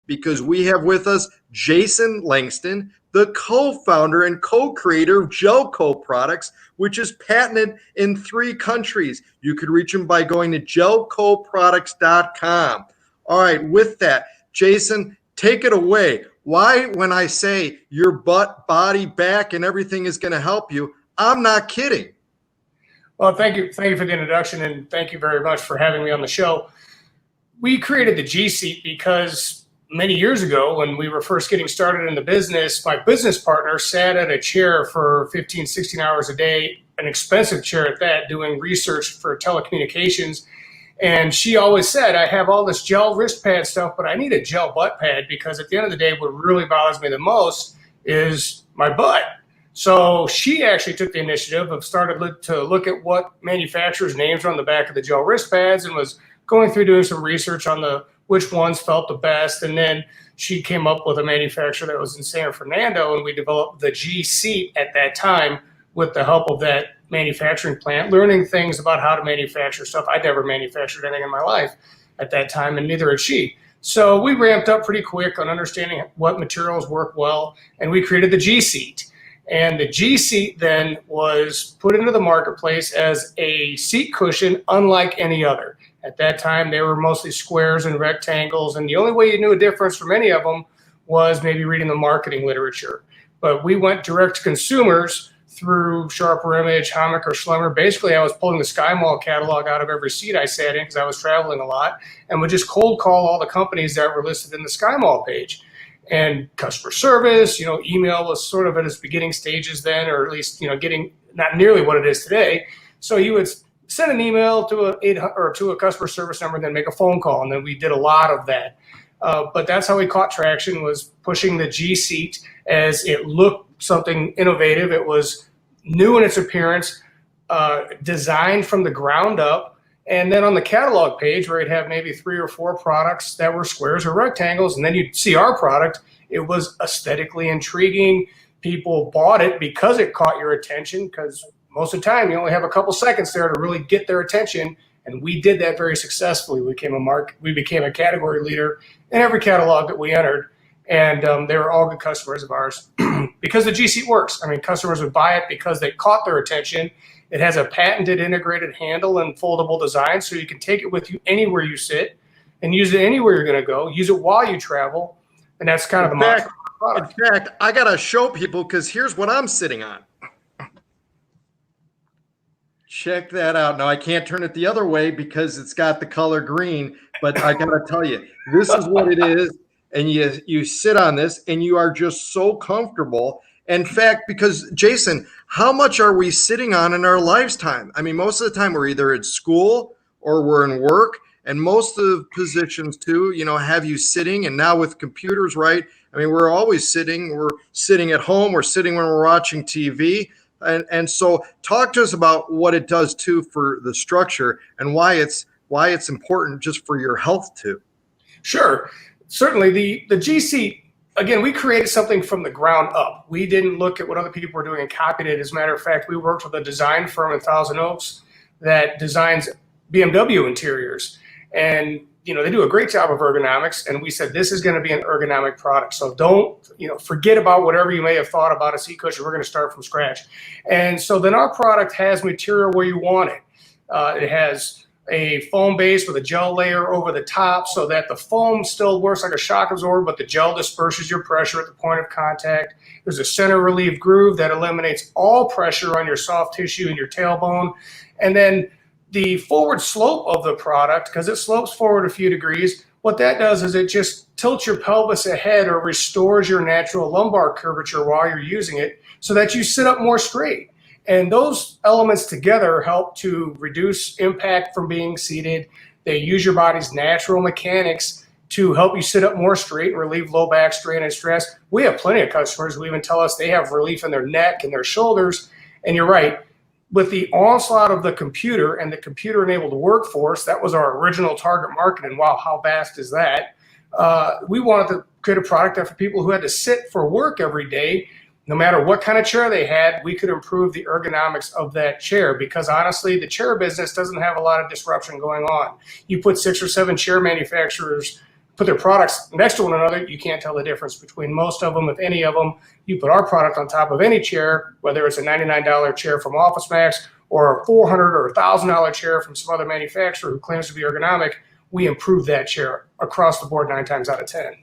Because we have with us Jason Langston, the co-founder and co-creator of Gelco Products, which is patented in 3 countries. You could reach him by going to gelcoproducts.com. All right, with that, Jason, take it away. Why, when I say your butt, body, back, and everything is going to help you, I'm not kidding. Well, thank you for the introduction, and thank you very much for having me on the show. We created the G-Seat because many years ago, when we were first getting started in the business, my business partner sat at a chair for 15, 16 hours a day, an expensive chair at that, doing research for telecommunications. And she always said, I have all this gel wrist pad stuff, but I need a gel butt pad because at the end of the day, what really bothers me the most is my butt. So she actually took the initiative of started to look at what manufacturers' names are on the back of the gel wrist pads and was going through doing some research on which ones felt the best. And then she came up with a manufacturer that was in San Fernando, and we developed the G-Seat at that time with the help of that manufacturing plant, learning things about how to manufacture stuff. I'd never manufactured anything in my life at that time, and neither had she. So we ramped up pretty quick on understanding what materials work well, and we created the G-Seat. And the G-Seat then was put into the marketplace as a seat cushion unlike any other. At that time, they were mostly squares and rectangles, and the only way you knew a difference from any of them was maybe reading the marketing literature. But we went direct to consumers through Sharper Image, Hammacher, or Schlemmer. Basically, I was pulling the Sky Mall catalog out of every seat I sat in because I was traveling a lot, and would just cold call all the companies that were listed in the Sky Mall page. And customer service, email was sort of at its beginning stages then, or at least, getting not nearly what it is today. So you would send an email to a customer service number and then make a phone call. And then we did a lot of that. But that's how we caught traction, was pushing the G-Seat as it looked something innovative. It was new in its appearance, designed from the ground up. And then on the catalog page, where you'd have maybe 3 or 4 products that were squares or rectangles, and then you'd see our product, it was aesthetically intriguing. People bought it because it caught your attention, because most of the time you only have a couple seconds there to really get their attention. And we did that very successfully. We became a category leader in every catalog that we entered. And they were all good customers of ours because the G-Seat works. I mean, customers would buy it because they caught their attention. It has a patented integrated handle and foldable design, so you can take it with you anywhere you sit and use it anywhere you're going to go. Use it while you travel, and that's kind of the mantra of the product. In fact, I got to show people, because here's what I'm sitting on. Check that out. Now, I can't turn it the other way because it's got the color green, but I got to tell you, this is what it is, and you sit on this, and you are just so comfortable. In fact, because, Jason, how much are we sitting on in our lifetime? I mean, most of the time we're either at school or we're in work, and most of the positions too, have you sitting. And now with computers, right? I mean, we're always sitting. We're sitting at home. We're sitting when we're watching TV. And so talk to us about what it does too for the structure and why it's important just for your health too. Sure. Certainly the G-Seat, again, we created something from the ground up. We didn't look at what other people were doing and copied it. As a matter of fact, we worked with a design firm in Thousand Oaks that designs BMW interiors. And, they do a great job of ergonomics. And we said, this is going to be an ergonomic product. So don't, forget about whatever you may have thought about a seat cushion. We're going to start from scratch. And so then our product has material where you want it. It has a foam base with a gel layer over the top so that the foam still works like a shock absorber, but the gel disperses your pressure at the point of contact. There's a center relief groove that eliminates all pressure on your soft tissue and your tailbone. And then the forward slope of the product, because it slopes forward a few degrees, what that does is it just tilts your pelvis ahead or restores your natural lumbar curvature while you're using it so that you sit up more straight. And those elements together help to reduce impact from being seated. They use your body's natural mechanics to help you sit up more straight and relieve low back strain and stress. We have plenty of customers who even tell us they have relief in their neck and their shoulders. And you're right, with the onslaught of the computer and the computer-enabled workforce, that was our original target market. And wow, how vast is that? We wanted to create a product that for people who had to sit for work every day, no matter what kind of chair they had, we could improve the ergonomics of that chair, because honestly, the chair business doesn't have a lot of disruption going on. You put 6 or 7 chair manufacturers, put their products next to one another, you can't tell the difference between most of them, if any of them. You put our product on top of any chair, whether it's a $99 chair from Office Max or a $400 or $1,000 chair from some other manufacturer who claims to be ergonomic, we improve that chair across the board 9 times out of 10.